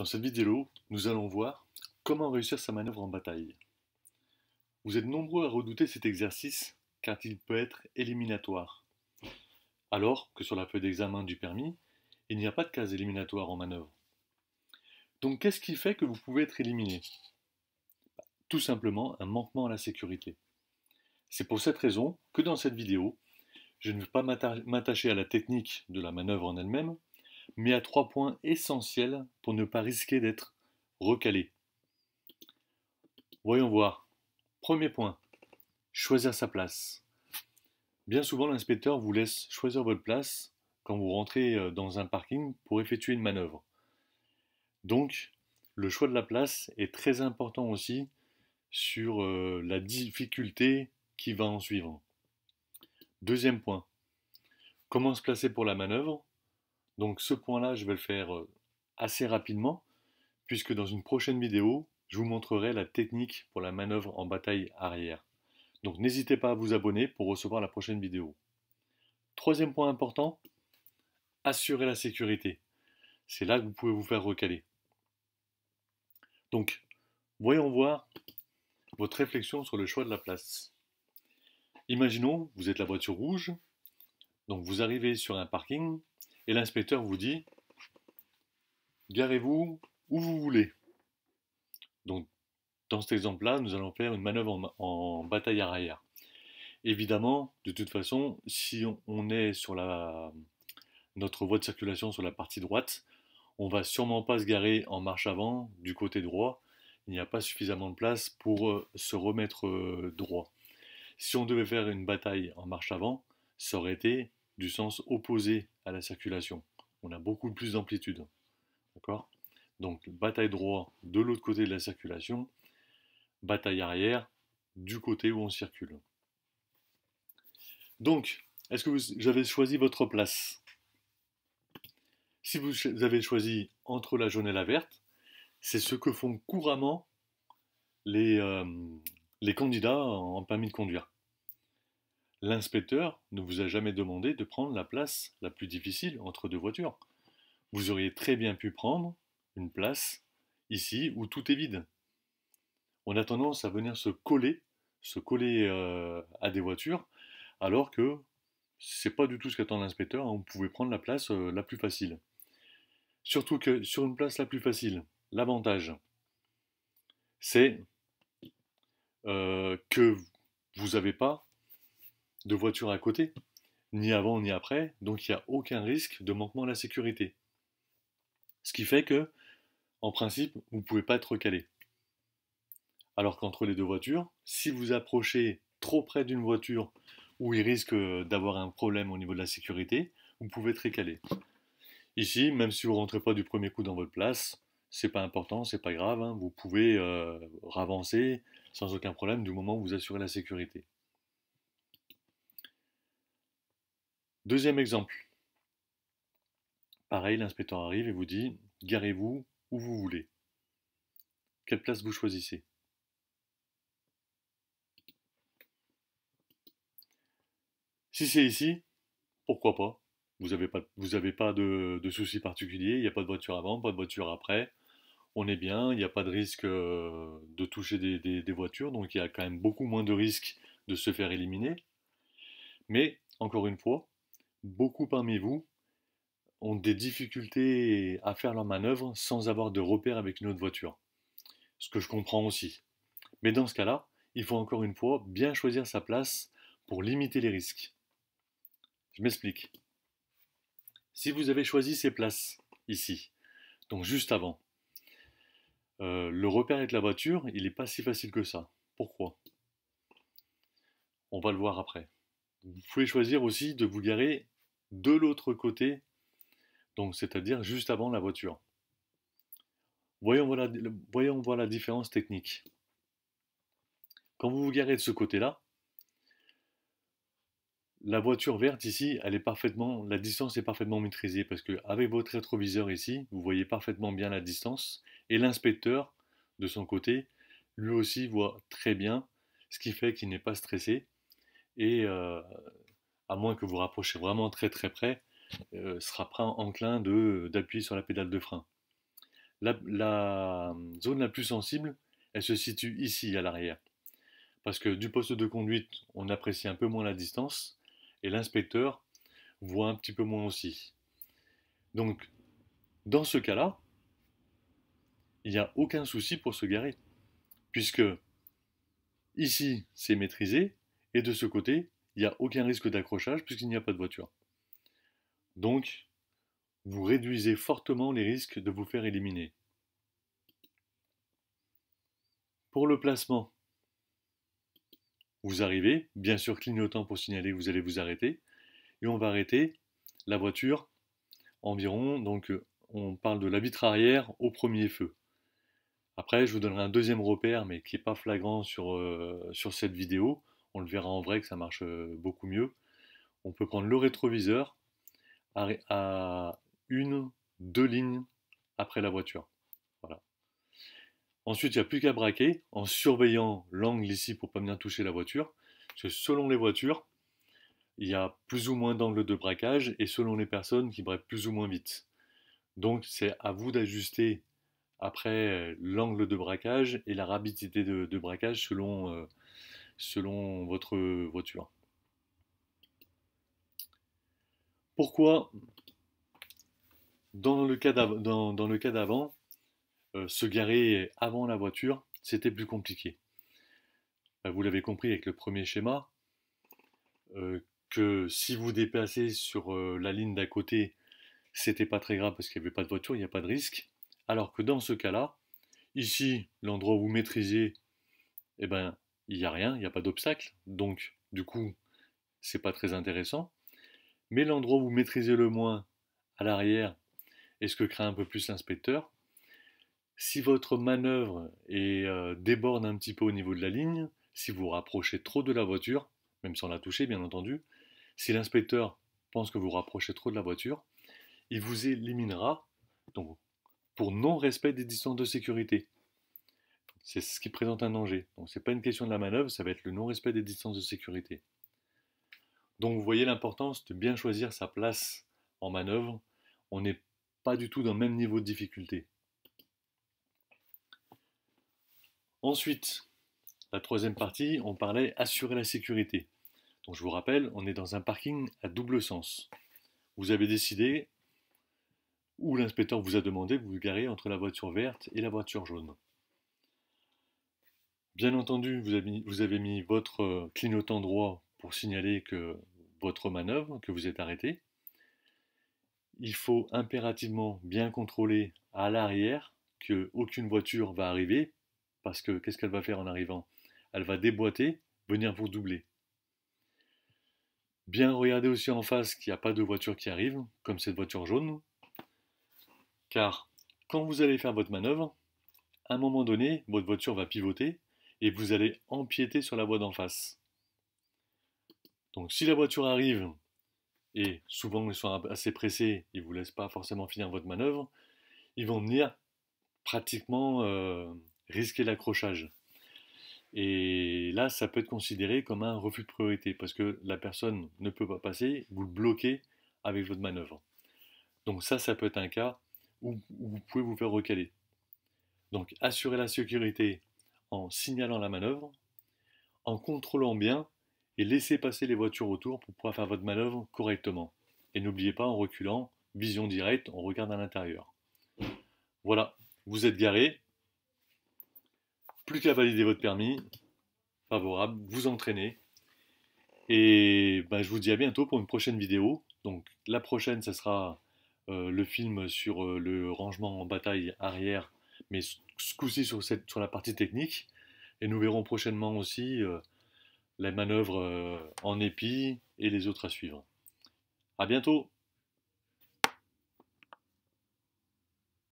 Dans cette vidéo, nous allons voir comment réussir sa manœuvre en bataille. Vous êtes nombreux à redouter cet exercice car il peut être éliminatoire. Alors que sur la feuille d'examen du permis, il n'y a pas de case éliminatoire en manœuvre. Donc qu'est-ce qui fait que vous pouvez être éliminé? Tout simplement un manquement à la sécurité. C'est pour cette raison que dans cette vidéo, je ne vais pas m'attacher à la technique de la manœuvre en elle-même, mais à 3 points essentiels pour ne pas risquer d'être recalé. Voyons voir. Premier point, choisir sa place. Bien souvent, l'inspecteur vous laisse choisir votre place quand vous rentrez dans un parking pour effectuer une manœuvre. Donc, le choix de la place est très important aussi sur la difficulté qui va en suivre. Deuxième point, comment se placer pour la manœuvre. Donc ce point-là, je vais le faire assez rapidement, puisque dans une prochaine vidéo, je vous montrerai la technique pour la manœuvre en bataille arrière. Donc n'hésitez pas à vous abonner pour recevoir la prochaine vidéo. Troisième point important, assurer la sécurité. C'est là que vous pouvez vous faire recaler. Donc, voyons voir votre réflexion sur le choix de la place. Imaginons, vous êtes la voiture rouge, donc vous arrivez sur un parking et l'inspecteur vous dit « Garez-vous où vous voulez ». Donc, dans cet exemple-là, nous allons faire une manœuvre en bataille arrière. Évidemment, de toute façon, si on est sur notre voie de circulation sur la partie droite, on va sûrement pas se garer en marche avant du côté droit. Il n'y a pas suffisamment de place pour se remettre droit. Si on devait faire une bataille en marche avant, ça aurait été du sens opposé à la circulation. On a beaucoup plus d'amplitude. D'accord? Donc bataille droit de l'autre côté de la circulation, bataille arrière du côté où on circule. Donc, est-ce que vous avez choisi votre place? Si vous avez choisi entre la jaune et la verte, c'est ce que font couramment les, euh, les candidats en permis de conduire. L'inspecteur ne vous a jamais demandé de prendre la place la plus difficile entre deux voitures. Vous auriez très bien pu prendre une place ici où tout est vide. On a tendance à venir se coller à des voitures, alors que c'est pas du tout ce qu'attend l'inspecteur. Vous pouvez prendre la place la plus facile. Surtout que sur une place la plus facile, l'avantage, c'est que vous n'avez pas de voiture à côté, ni avant ni après, donc il n'y a aucun risque de manquement à la sécurité. Ce qui fait que, en principe, vous ne pouvez pas être recalé. Alors qu'entre les deux voitures, si vous approchez trop près d'une voiture où il risque d'avoir un problème au niveau de la sécurité, vous pouvez être recalé. Ici, même si vous ne rentrez pas du premier coup dans votre place, c'est pas important, c'est pas grave, hein, vous pouvez ravancer sans aucun problème du moment où vous assurez la sécurité. Deuxième exemple. Pareil, l'inspecteur arrive et vous dit « Garez-vous où vous voulez ». Quelle place vous choisissez? Si c'est ici, pourquoi pas? Vous avez pas de soucis particuliers, il n'y a pas de voiture avant, pas de voiture après. On est bien, il n'y a pas de risque de toucher des voitures, donc il y a quand même beaucoup moins de risques de se faire éliminer. Mais, encore une fois, beaucoup parmi vous ont des difficultés à faire leur manœuvre sans avoir de repère avec une autre voiture. Ce que je comprends aussi. Mais dans ce cas-là, il faut encore une fois bien choisir sa place pour limiter les risques. Je m'explique. Si vous avez choisi ces places ici, donc juste avant, le repère avec la voiture, il n'est pas si facile que ça. Pourquoi? On va le voir après. Vous pouvez choisir aussi de vous garer de l'autre côté, donc c'est-à-dire juste avant la voiture. Voyons voir la différence technique. Quand vous vous garez de ce côté-là, la voiture verte ici, la distance est parfaitement maîtrisée parce que avec votre rétroviseur ici, vous voyez parfaitement bien la distance et l'inspecteur de son côté, lui aussi voit très bien, ce qui fait qu'il n'est pas stressé et à moins que vous rapprochez vraiment très très près, sera pas enclin d'appuyer sur la pédale de frein. La zone la plus sensible, elle se situe ici, à l'arrière. Parce que du poste de conduite, on apprécie un peu moins la distance, et l'inspecteur voit un petit peu moins aussi. Donc, dans ce cas-là, il n'y a aucun souci pour se garer, puisque ici, c'est maîtrisé, et de ce côté, il n'y a aucun risque d'accrochage, puisqu'il n'y a pas de voiture. Donc, vous réduisez fortement les risques de vous faire éliminer. Pour le placement, vous arrivez, bien sûr clignotant pour signaler que vous allez vous arrêter, et on va arrêter la voiture environ, donc on parle de la vitre arrière au premier feu. Après, je vous donnerai un deuxième repère, mais qui n'est pas flagrant sur cette vidéo. On le verra en vrai que ça marche beaucoup mieux. On peut prendre le rétroviseur à une, deux lignes après la voiture. Voilà. Ensuite, il n'y a plus qu'à braquer en surveillant l'angle ici pour ne pas bien toucher la voiture. Parce que selon les voitures, il y a plus ou moins d'angle de braquage et selon les personnes qui braquent plus ou moins vite. Donc c'est à vous d'ajuster après l'angle de braquage et la rapidité de braquage selon votre voiture. Pourquoi dans le cas d'avant, se garer avant la voiture, c'était plus compliqué. Vous l'avez compris avec le premier schéma, que si vous dépassez sur la ligne d'à côté, c'était pas très grave parce qu'il n'y avait pas de voiture, il n'y a pas de risque. Alors que dans ce cas-là, ici, l'endroit où vous maîtrisez, eh ben, il n'y a rien, il n'y a pas d'obstacle. Donc, du coup, c'est pas très intéressant. Mais l'endroit où vous maîtrisez le moins, à l'arrière, est ce que craint un peu plus l'inspecteur. Si votre manœuvre déborde un petit peu au niveau de la ligne, si vous rapprochez trop de la voiture, même sans la toucher bien entendu, si l'inspecteur pense que vous rapprochez trop de la voiture, il vous éliminera donc, pour non-respect des distances de sécurité. C'est ce qui présente un danger. Donc c'est pas une question de la manœuvre, ça va être le non-respect des distances de sécurité. Donc vous voyez l'importance de bien choisir sa place en manœuvre. On n'est pas du tout dans le même niveau de difficulté. Ensuite, la troisième partie, on parlait assurer la sécurité. Donc je vous rappelle, on est dans un parking à double sens. Vous avez décidé, ou l'inspecteur vous a demandé de vous garer entre la voiture verte et la voiture jaune. Bien entendu, vous avez mis votre clignotant droit pour signaler que votre manœuvre, que vous êtes arrêté. Il faut impérativement bien contrôler à l'arrière qu'aucune voiture va arriver, parce que qu'est-ce qu'elle va faire en arrivant? Elle va déboîter, venir vous doubler. Bien regarder aussi en face qu'il n'y a pas de voiture qui arrive, comme cette voiture jaune, car quand vous allez faire votre manœuvre, à un moment donné, votre voiture va pivoter et vous allez empiéter sur la voie d'en face. Donc si la voiture arrive, et souvent ils sont assez pressés, ils ne vous laissent pas forcément finir votre manœuvre, ils vont venir pratiquement risquer l'accrochage. Et là, ça peut être considéré comme un refus de priorité, parce que la personne ne peut pas passer, vous le bloquez avec votre manœuvre. Donc ça peut être un cas où vous pouvez vous faire recaler. Donc assurez la sécurité en signalant la manœuvre, en contrôlant bien et laissez passer les voitures autour pour pouvoir faire votre manœuvre correctement. Et n'oubliez pas, en reculant, vision directe, on regarde à l'intérieur. Voilà, vous êtes garé, plus qu'à valider votre permis, favorable, vous entraînez. Et ben, je vous dis à bientôt pour une prochaine vidéo. Donc la prochaine, ça sera le film sur le rangement en bataille arrière, mais ce coup-ci sur la partie technique. Et nous verrons prochainement aussi les manœuvres en épi et les autres à suivre. À bientôt!